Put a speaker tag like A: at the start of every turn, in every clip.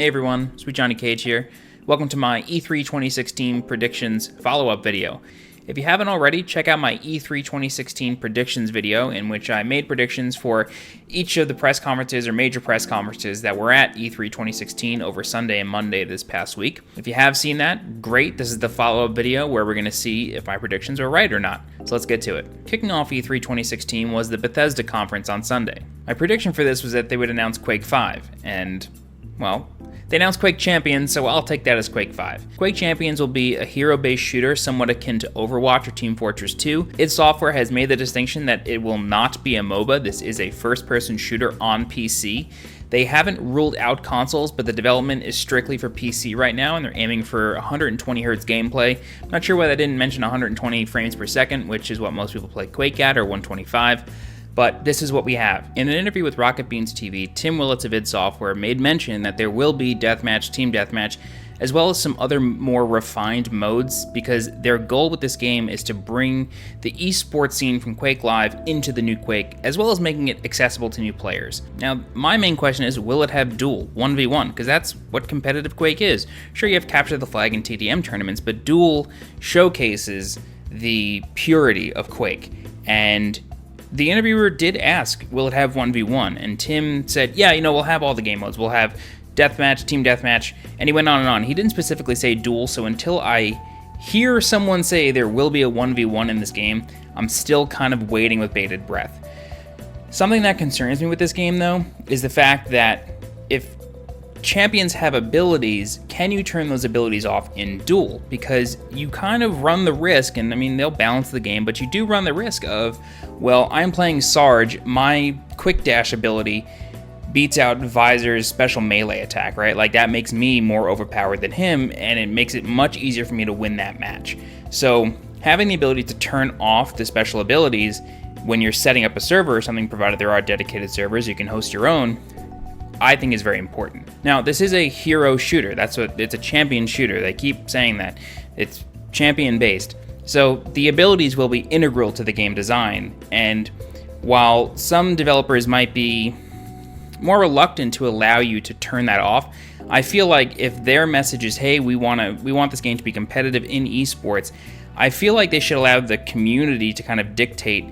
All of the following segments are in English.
A: Hey everyone, SweetJohnnyCage here. Welcome to my E3 2016 predictions follow-up video. If you haven't already, check out my E3 2016 predictions video in which I made predictions for each of the press conferences or major press conferences that were at E3 2016 over Sunday and Monday this past week. If you have seen that, great. This is the follow-up video where we're going to see if my predictions were right or not. So let's get to it. Kicking off E3 2016 was the Bethesda conference on Sunday. My prediction for this was that they would announce Quake 5, and, well, they announced Quake Champions, so I'll take that as Quake 5. Quake Champions will be a hero-based shooter somewhat akin to Overwatch or Team Fortress 2. Id Software has made the distinction that it will not be a MOBA. This is a first-person shooter on PC. They haven't ruled out consoles, but the development is strictly for PC right now, and they're aiming for 120 Hz gameplay. I'm not sure why they didn't mention 120 frames per second, which is what most people play Quake at, or 125. But this is what we have. In an interview with Rocket Beans TV, Tim Willits of id Software made mention that there will be deathmatch, team deathmatch, as well as some other more refined modes, because their goal with this game is to bring the esports scene from Quake Live into the new Quake, as well as making it accessible to new players. Now, my main question is, will it have duel, 1v1? Because that's what competitive Quake is. Sure, you have Capture the Flag and TDM tournaments, but duel showcases the purity of Quake. And the interviewer did ask, will it have 1v1? And Tim said, yeah, we'll have all the game modes. We'll have deathmatch, team deathmatch, and he went on and on. He didn't specifically say duel, so until I hear someone say there will be a 1v1 in this game, I'm still kind of waiting with bated breath. Something that concerns me with this game, though, is the fact that if champions have abilities, can you turn those abilities off in duel? Because you kind of run the risk, and I mean, they'll balance the game, but you do run the risk of, well, I'm playing Sarge, my quick dash ability beats out Visor's special melee attack, right? Like, that makes me more overpowered than him, and it makes it much easier for me to win that match. So having the ability to turn off the special abilities when you're setting up a server or something, provided there are dedicated servers, you can host your own, I think is very important. Now, this is a hero shooter. It's a champion shooter. They keep saying that. It's champion based. So the abilities will be integral to the game design. And while some developers might be more reluctant to allow you to turn that off, I feel like if their message is, hey, we want this game to be competitive in esports, I feel like they should allow the community to kind of dictate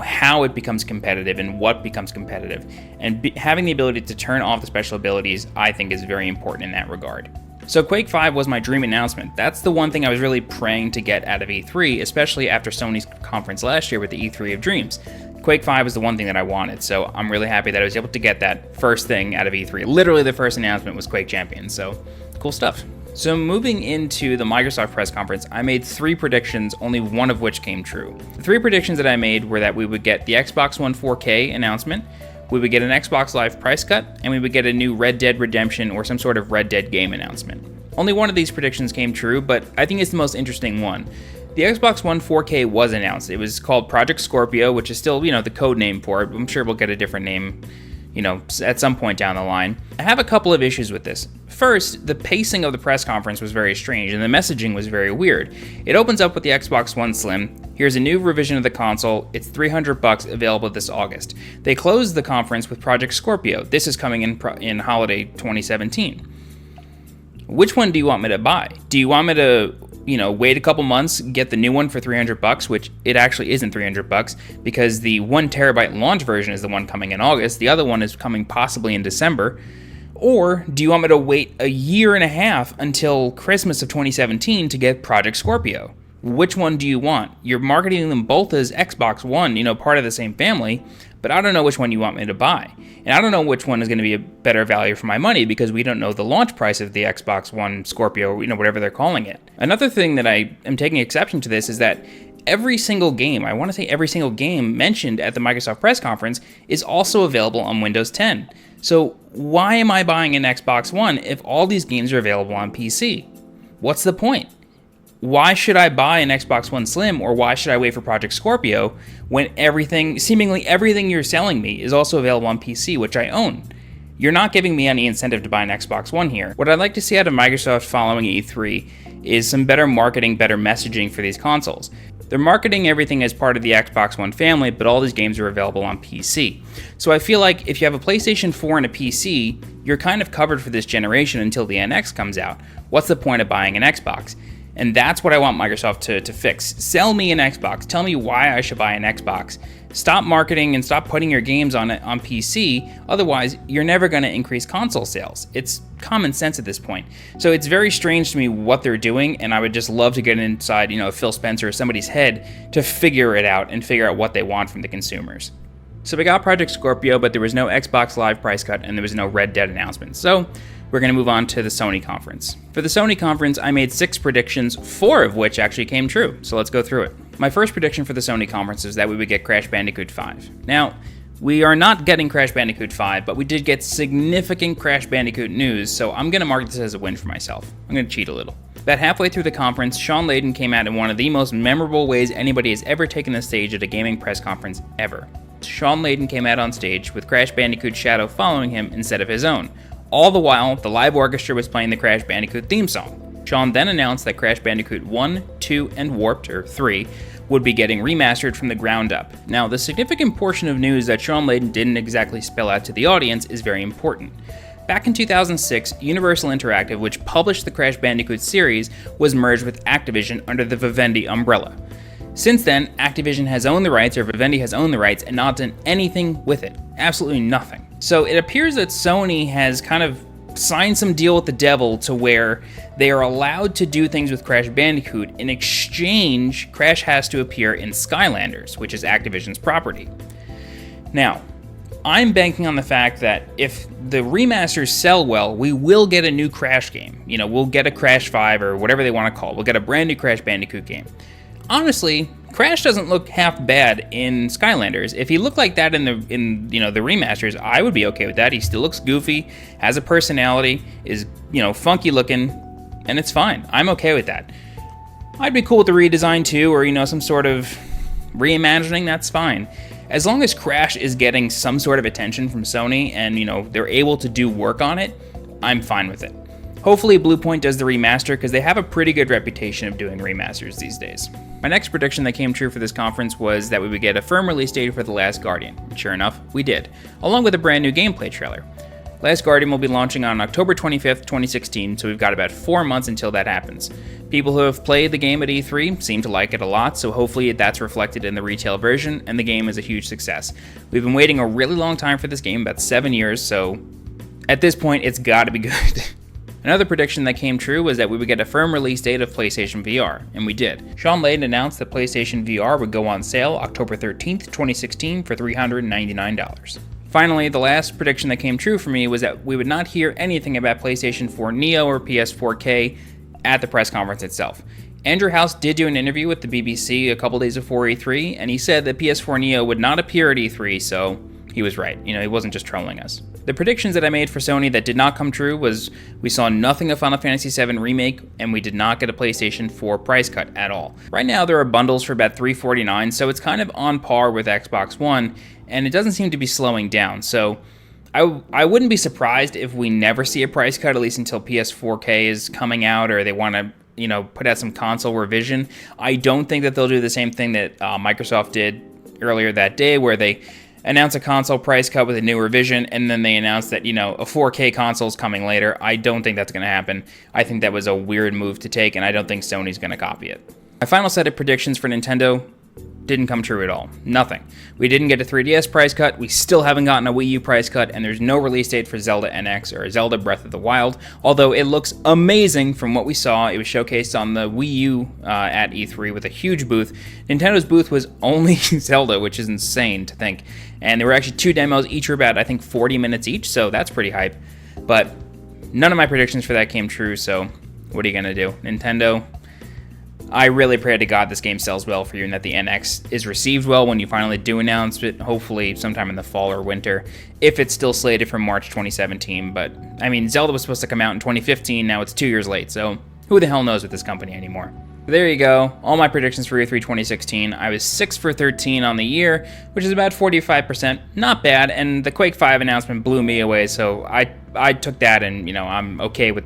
A: how it becomes competitive and what becomes competitive. And having the ability to turn off the special abilities, I think, is very important in that regard. So Quake 5 was my dream announcement. That's the one thing I was really praying to get out of E3, especially after Sony's conference last year with the E3 of Dreams. Quake 5 was the one thing that I wanted, so I'm really happy that I was able to get that first thing out of E3. Literally the first announcement was Quake Champions, so cool stuff. So moving into the Microsoft press conference, I made 3 predictions, only one of which came true. The 3 predictions that I made were that we would get the Xbox One 4K announcement, we would get an Xbox Live price cut, and we would get a new Red Dead Redemption or some sort of Red Dead game announcement. Only one of these predictions came true, but I think it's the most interesting one. The Xbox One 4K was announced. It was called Project Scorpio, which is still, the code name for it. I'm sure we'll get a different name at some point down the line. I have a couple of issues with this. First, the pacing of the press conference was very strange, and the messaging was very weird. It opens up with the Xbox One Slim. Here's a new revision of the console. It's $300, available this August. They closed the conference with Project Scorpio. This is coming in holiday 2017. Which one do you want me to buy? Do you want me to wait a couple months, get the new one for $300, which it actually isn't $300 because the 1 terabyte launch version is the one coming in August. The other one is coming possibly in December. Or do you want me to wait a year and a half until Christmas of 2017 to get Project Scorpio? Which one do you want? You're marketing them both as Xbox One, part of the same family, but I don't know which one you want me to buy. And I don't know which one is going to be a better value for my money because we don't know the launch price of the Xbox One Scorpio, whatever they're calling it. Another thing that I am taking exception to this is that every single game mentioned at the Microsoft press conference is also available on Windows 10. So why am I buying an Xbox One if all these games are available on PC? What's the point? Why should I buy an Xbox One Slim, or why should I wait for Project Scorpio when seemingly everything you're selling me is also available on PC, which I own? You're not giving me any incentive to buy an Xbox One here. What I'd like to see out of Microsoft following E3 is some better marketing, better messaging for these consoles. They're marketing everything as part of the Xbox One family, but all these games are available on PC. So I feel like if you have a PlayStation 4 and a PC, you're kind of covered for this generation until the NX comes out. What's the point of buying an Xbox? And that's what I want Microsoft to fix. Sell me an Xbox. Tell me why I should buy an Xbox. Stop marketing and stop putting your games on PC. Otherwise, you're never going to increase console sales. It's common sense at this point. So it's very strange to me what they're doing, and I would just love to get inside, Phil Spencer or somebody's head to figure it out and figure out what they want from the consumers. So we got Project Scorpio, but there was no Xbox Live price cut and there was no Red Dead announcement. So we're going to move on to the Sony conference. For the Sony conference, I made 6 predictions, 4 of which actually came true. So let's go through it. My first prediction for the Sony conference is that we would get Crash Bandicoot 5. Now, we are not getting Crash Bandicoot 5, but we did get significant Crash Bandicoot news, so I'm going to mark this as a win for myself. I'm going to cheat a little. About halfway through the conference, Shawn Layden came out in one of the most memorable ways anybody has ever taken the stage at a gaming press conference ever. Shawn Layden came out on stage with Crash Bandicoot's shadow following him instead of his own. All the while, the live orchestra was playing the Crash Bandicoot theme song. Shawn then announced that Crash Bandicoot 1, 2, and Warped, or 3, would be getting remastered from the ground up. Now, the significant portion of news that Shawn Layden didn't exactly spell out to the audience is very important. Back in 2006, Universal Interactive, which published the Crash Bandicoot series, was merged with Activision under the Vivendi umbrella. Since then, Activision has owned the rights, or Vivendi has owned the rights, and not done anything with it. Absolutely nothing. So it appears that Sony has kind of signed some deal with the devil to where they are allowed to do things with Crash Bandicoot. In exchange, Crash has to appear in Skylanders, which is Activision's property. Now, I'm banking on the fact that if the remasters sell well, we will get a new Crash game. We'll get a Crash 5 or whatever they want to call it. We'll get a brand new Crash Bandicoot game. Honestly, Crash doesn't look half bad in Skylanders. If he looked like that in the remasters, I would be okay with that. He still looks goofy, has a personality, is funky looking, and it's fine. I'm okay with that. I'd be cool with the redesign too, or some sort of reimagining. That's fine. As long as Crash is getting some sort of attention from Sony and they're able to do work on it, I'm fine with it. Hopefully Bluepoint does the remaster because they have a pretty good reputation of doing remasters these days. My next prediction that came true for this conference was that we would get a firm release date for The Last Guardian. Sure enough, we did, along with a brand new gameplay trailer. Last Guardian will be launching on October 25th, 2016, so we've got about 4 months until that happens. People who have played the game at E3 seem to like it a lot, so hopefully that's reflected in the retail version, and the game is a huge success. We've been waiting a really long time for this game, about 7 years, so at this point it's gotta be good. Another prediction that came true was that we would get a firm release date of PlayStation VR, and we did. Shawn Layden announced that PlayStation VR would go on sale October 13th, 2016 for $399. Finally, the last prediction that came true for me was that we would not hear anything about PlayStation 4 Neo or PS4K at the press conference itself. Andrew House did do an interview with the BBC a couple days before E3, and he said that PS4 Neo would not appear at E3, so he was right. He wasn't just trolling us. The predictions that I made for Sony that did not come true was we saw nothing of Final Fantasy VII Remake, and we did not get a PlayStation 4 price cut at all. Right now, there are bundles for about $349, so it's kind of on par with Xbox One, and it doesn't seem to be slowing down. So I wouldn't be surprised if we never see a price cut, at least until PS4K is coming out, or they want to put out some console revision. I don't think that they'll do the same thing that Microsoft did earlier that day, where they announce a console price cut with a new revision, and then they announce that, a 4K console is coming later. I don't think that's going to happen. I think that was a weird move to take, and I don't think Sony's going to copy it. My final set of predictions for Nintendo didn't come true at all. Nothing. We didn't get a 3DS price cut, we still haven't gotten a Wii U price cut, and there's no release date for Zelda NX or Zelda Breath of the Wild, although it looks amazing from what we saw. It was showcased on the Wii U at E3 with a huge booth. Nintendo's booth was only Zelda, which is insane to think, and there were actually 2 demos, each were about, I think, 40 minutes each, so that's pretty hype, but none of my predictions for that came true, so what are you going to do? Nintendo, I really pray to God this game sells well for you and that the NX is received well when you finally do announce it, hopefully sometime in the fall or winter, if it's still slated for March 2017. But, Zelda was supposed to come out in 2015, now it's 2 years late, so who the hell knows with this company anymore. There you go, all my predictions for E3 2016. I was 6 for 13 on the year, which is about 45%, not bad, and the Quake 5 announcement blew me away, so I took that and, I'm okay with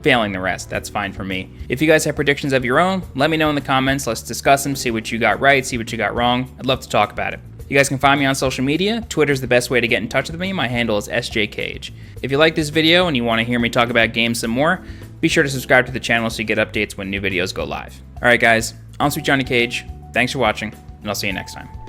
A: failing the rest. That's fine for me. If you guys have predictions of your own, let me know in the comments. Let's discuss them, see what you got right, see what you got wrong. I'd love to talk about it. You guys can find me on social media. Twitter's the best way to get in touch with me. My handle is SJCage. If you like this video and you want to hear me talk about games some more, be sure to subscribe to the channel so you get updates when new videos go live. Alright guys, I'm SweetJohnnyCage. Thanks for watching, and I'll see you next time.